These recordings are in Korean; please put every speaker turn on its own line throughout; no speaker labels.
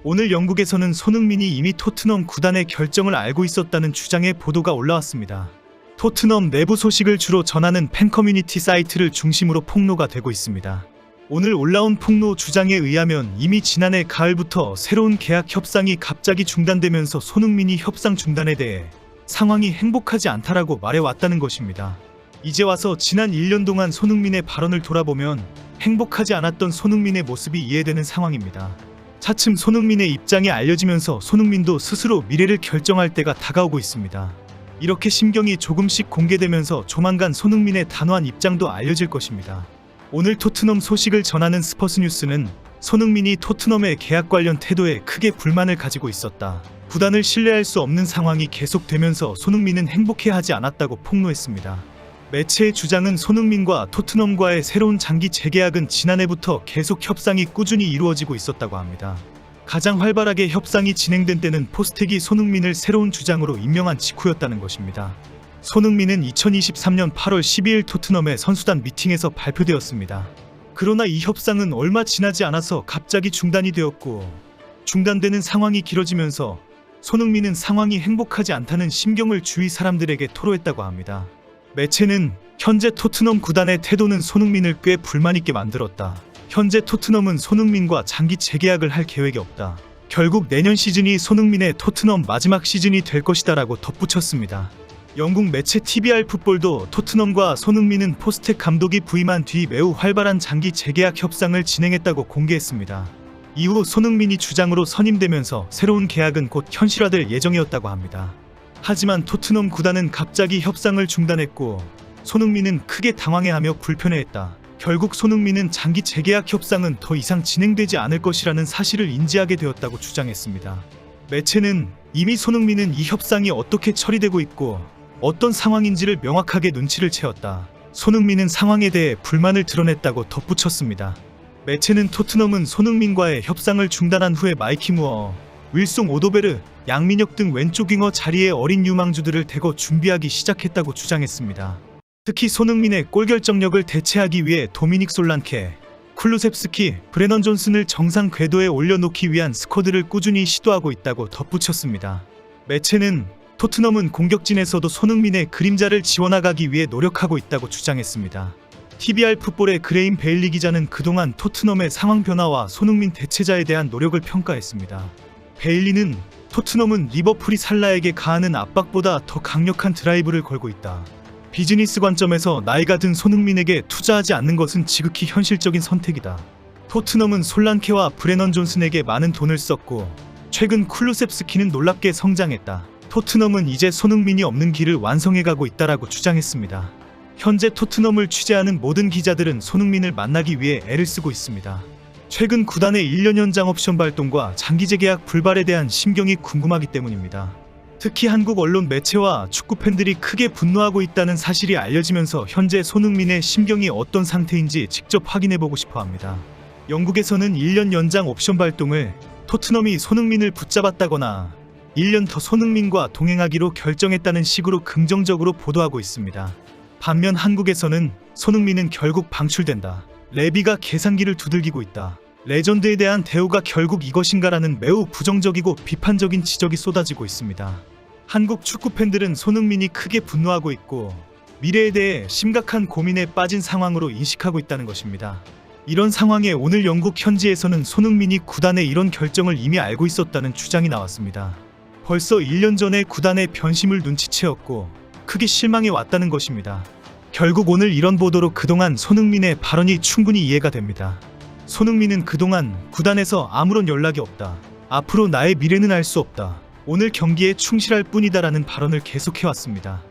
오늘 영국에서는 손흥민이 이미 토트넘 구단의 결정을 알고 있었다는 주장의 보도가 올라왔습니다. 토트넘 내부 소식을 주로 전하는 팬 커뮤니티 사이트를 중심으로 폭로가 되고 있습니다. 오늘 올라온 폭로 주장에 의하면 이미 지난해 가을부터 새로운 계약 협상이 갑자기 중단되면서 손흥민이 협상 중단에 대해 상황이 행복하지 않다라고 말해왔다는 것입니다. 이제 와서 지난 1년 동안 손흥민의 발언을 돌아보면 행복하지 않았던 손흥민의 모습이 이해되는 상황입니다. 차츰 손흥민의 입장이 알려지면서 손흥민도 스스로 미래를 결정할 때가 다가오고 있습니다. 이렇게 심경이 조금씩 공개되면서 조만간 손흥민의 단호한 입장도 알려질 것입니다. 오늘 토트넘 소식을 전하는 스퍼스뉴스는 손흥민이 토트넘의 계약 관련 태도에 크게 불만을 가지고 있었다. 구단을 신뢰할 수 없는 상황이 계속되면서 손흥민은 행복해하지 않았다고 폭로했습니다. 매체의 주장은 손흥민과 토트넘과의 새로운 장기 재계약은 지난해부터 계속 협상이 꾸준히 이루어지고 있었다고 합니다. 가장 활발하게 협상이 진행된 때는 포스텍이 손흥민을 새로운 주장으로 임명한 직후였다는 것입니다. 손흥민은 2023년 8월 12일 토트넘의 선수단 미팅에서 발표되었습니다. 그러나 이 협상은 얼마 지나지 않아서 갑자기 중단이 되었고, 중단되는 상황이 길어지면서 손흥민은 상황이 행복하지 않다는 심경을 주위 사람들에게 토로했다고 합니다. 매체는 현재 토트넘 구단의 태도는 손흥민을 꽤 불만있게 만들었다. 현재 토트넘은 손흥민과 장기 재계약을 할 계획이 없다. 결국 내년 시즌이 손흥민의 토트넘 마지막 시즌이 될 것이다 라고 덧붙였습니다. 영국 매체 TVR 풋볼도 토트넘과 손흥민은 포스텍 감독이 부임한 뒤 매우 활발한 장기 재계약 협상을 진행했다고 공개했습니다. 이후 손흥민이 주장으로 선임되면서 새로운 계약은 곧 현실화될 예정이었다고 합니다. 하지만 토트넘 구단은 갑자기 협상을 중단했고 손흥민은 크게 당황해하며 불편해했다. 결국 손흥민은 장기 재계약 협상은 더 이상 진행되지 않을 것이라는 사실을 인지하게 되었다고 주장했습니다. 매체는 이미 손흥민은 이 협상이 어떻게 처리되고 있고 어떤 상황인지를 명확하게 눈치를 채웠다. 손흥민은 상황에 대해 불만을 드러냈다고 덧붙였습니다. 매체는 토트넘은 손흥민과의 협상을 중단한 후에 마이키 무어, 윌송 오도베르, 양민혁 등 왼쪽 윙어 자리에 어린 유망주들을 대거 준비하기 시작했다고 주장했습니다. 특히 손흥민의 골 결정력을 대체하기 위해 도미닉 솔란케, 쿨루셉스키, 브레넌 존슨을 정상 궤도에 올려놓기 위한 스쿼드를 꾸준히 시도하고 있다고 덧붙였습니다. 매체는 토트넘은 공격진에서도 손흥민의 그림자를 지워나가기 위해 노력하고 있다고 주장했습니다. TVR 풋볼의 그레임 베일리 기자는 그동안 토트넘의 상황 변화와 손흥민 대체자에 대한 노력을 평가했습니다. 베일리는 토트넘은 리버풀이 살라에게 가하는 압박보다 더 강력한 드라이브를 걸고 있다. 비즈니스 관점에서 나이가 든 손흥민에게 투자하지 않는 것은 지극히 현실적인 선택이다. 토트넘은 솔란케와 브레넌 존슨에게 많은 돈을 썼고 최근 쿨루셉스키는 놀랍게 성장했다. 토트넘은 이제 손흥민이 없는 길을 완성해가고 있다라고 주장했습니다. 현재 토트넘을 취재하는 모든 기자들은 손흥민을 만나기 위해 애를 쓰고 있습니다. 최근 구단의 1년 연장 옵션 발동과 장기 재계약 불발에 대한 심경이 궁금하기 때문입니다. 특히 한국 언론 매체와 축구 팬들이 크게 분노하고 있다는 사실이 알려지면서 현재 손흥민의 심경이 어떤 상태인지 직접 확인해보고 싶어 합니다. 영국에서는 1년 연장 옵션 발동을 토트넘이 손흥민을 붙잡았다거나 1년 더 손흥민과 동행하기로 결정했다는 식으로 긍정적으로 보도하고 있습니다. 반면 한국에서는 손흥민은 결국 방출된다. 레비가 계산기를 두들기고 있다. 레전드에 대한 대우가 결국 이것인가라는 매우 부정적이고 비판적인 지적이 쏟아지고 있습니다. 한국 축구 팬들은 손흥민이 크게 분노하고 있고 미래에 대해 심각한 고민에 빠진 상황으로 인식하고 있다는 것입니다. 이런 상황에 오늘 영국 현지에서는 손흥민이 구단의 이런 결정을 이미 알고 있었다는 주장이 나왔습니다. 벌써 1년 전에 구단의 변심을 눈치채었고 크게 실망해 왔다는 것입니다. 결국 오늘 이런 보도로 그동안 손흥민의 발언이 충분히 이해가 됩니다. 손흥민은 그동안 구단에서 아무런 연락이 없다. 앞으로 나의 미래는 알 수 없다. 오늘 경기에 충실할 뿐이다라는 발언을 계속해왔습니다.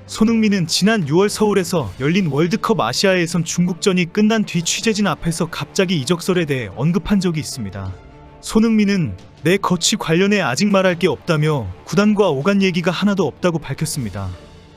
손흥민은 지난 6월 서울에서 열린 월드컵 아시아 예선 중국전이 끝난 뒤 취재진 앞에서 갑자기 이적설에 대해 언급한 적이 있습니다. 손흥민은 내 거취 관련해 아직 말할 게 없다며 구단과 오간 얘기가 하나도 없다고 밝혔습니다.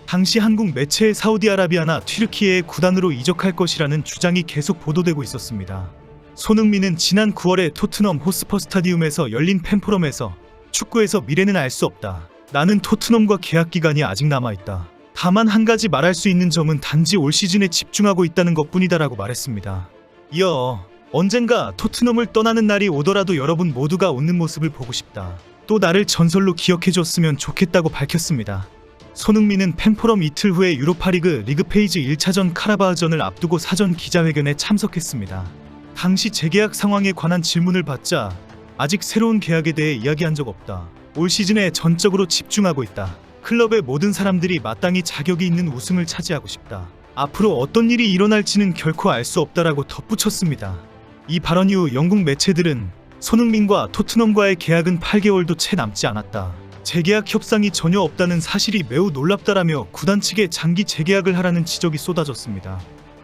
당시 한국 매체의 사우디아라비아나 튀르키예의 구단으로 이적할 것이라는 주장이 계속 보도되고 있었습니다. 손흥민은 지난 9월에 토트넘 호스퍼 스타디움에서 열린 팬포럼에서 축구에서 미래는 알 수 없다. 나는 토트넘과 계약 기간이 아직 남아있다. 다만 한 가지 말할 수 있는 점은 단지 올 시즌에 집중하고 있다는 것뿐이다라고 말했습니다. 이어 언젠가 토트넘을 떠나는 날이 오더라도 여러분 모두가 웃는 모습을 보고 싶다. 또 나를 전설로 기억해줬으면 좋겠다고 밝혔습니다. 손흥민은 팬포럼 이틀 후에 유로파리그 리그 페이지 1차전 카라바흐전을 앞두고 사전 기자회견에 참석했습니다. 당시 재계약 상황에 관한 질문을 받자 아직 새로운 계약에 대해 이야기한 적 없다. 올 시즌에 전적으로 집중하고 있다. 클럽의 모든 사람들이 마땅히 자격이 있는 우승을 차지하고 싶다. 앞으로 어떤 일이 일어날지는 결코 알 수 없다라고 덧붙였습니다. 이 발언 이후 영국 매체들은 손흥민과 토트넘과의 계약은 8개월도 채 남지 않았다. 재계약 협상이 전혀 없다는 사실이 매우 놀랍다라며 구단 측에 장기 재계약을 하라는 지적이 쏟아졌습니다.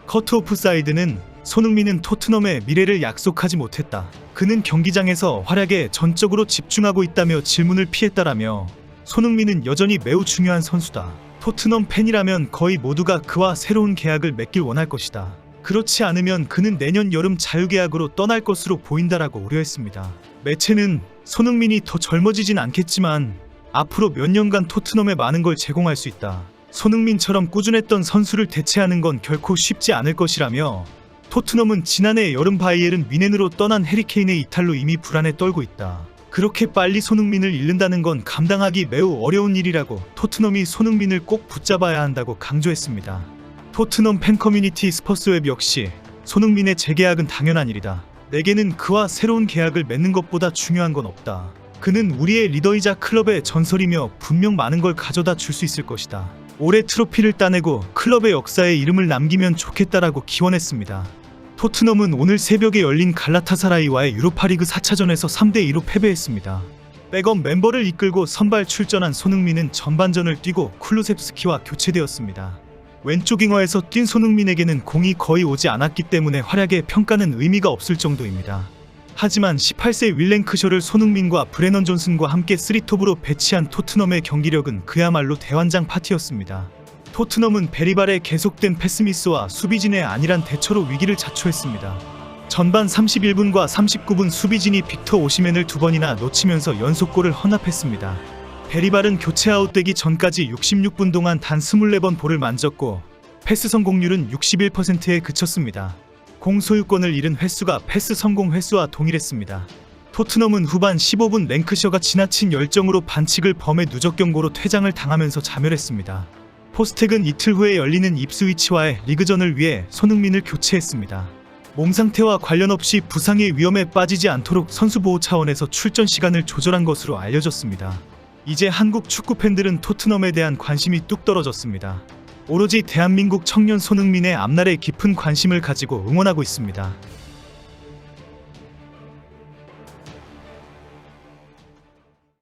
커트 오프 사이드는 손흥민은 토트넘의 미래를 약속하지 못했다. 그는 경기장에서 활약에 전적으로 집중하고 있다며 질문을 피했다라며 손흥민은 여전히 매우 중요한 선수다. 토트넘 팬이라면 거의 모두가 그와 새로운 계약을 맺길 원할 것이다. 그렇지 않으면 그는 내년 여름 자유계약으로 떠날 것으로 보인다라고 우려했습니다. 매체는 손흥민이 더 젊어지진 않겠지만 앞으로 몇 년간 토트넘에 많은 걸 제공할 수 있다. 손흥민처럼 꾸준했던 선수를 대체하는 건 결코 쉽지 않을 것이라며 토트넘은 지난해 여름 바이에른 뮌헨으로 떠난 해리케인의 이탈로 이미 불안에 떨고 있다. 그렇게 빨리 손흥민을 잃는다는 건 감당하기 매우 어려운 일이라고 토트넘이 손흥민을 꼭 붙잡아야 한다고 강조했습니다. 토트넘 팬커뮤니티 스퍼스웹 역시 손흥민의 재계약은 당연한 일이다. 내게는 그와 새로운 계약을 맺는 것보다 중요한 건 없다. 그는 우리의 리더이자 클럽의 전설이며 분명 많은 걸 가져다 줄 수 있을 것이다. 올해 트로피를 따내고 클럽의 역사에 이름을 남기면 좋겠다라고 기원했습니다. 토트넘은 오늘 새벽에 열린 갈라타사라이와의 유로파리그 4차전에서 3대2로 패배했습니다. 백업 멤버를 이끌고 선발 출전한 손흥민은 전반전을 뛰고 쿨루셉스키와 교체되었습니다. 왼쪽 윙어에서 뛴 손흥민에게는 공이 거의 오지 않았기 때문에 활약의 평가는 의미가 없을 정도입니다. 하지만 18세 윌랭크쇼를 손흥민과 브레넌 존슨과 함께 3톱으로 배치한 토트넘의 경기력은 그야말로 대환장 파티였습니다. 토트넘은 베리발의 계속된 패스미스와 수비진의 안일한 대처로 위기를 자초했습니다. 전반 31분과 39분 수비진이 빅터 오시멘을 2번이나 놓치면서 연속골을 헌납했습니다. 베리발은 교체 아웃되기 전까지 66분 동안 단 24번 볼을 만졌고 패스 성공률은 61%에 그쳤습니다. 공 소유권을 잃은 횟수가 패스 성공 횟수와 동일했습니다. 토트넘은 후반 15분 랭크셔가 지나친 열정으로 반칙을 범해 누적 경고로 퇴장을 당하면서 자멸했습니다. 포스텍은 이틀 후에 열리는 입스위치와의 리그전을 위해 손흥민을 교체했습니다. 몸 상태와 관련 없이 부상의 위험에 빠지지 않도록 선수 보호 차원에서 출전 시간을 조절한 것으로 알려졌습니다. 이제 한국 축구 팬들은 토트넘에 대한 관심이 뚝 떨어졌습니다. 오로지 대한민국 청년 손흥민의 앞날에 깊은 관심을 가지고 응원하고 있습니다.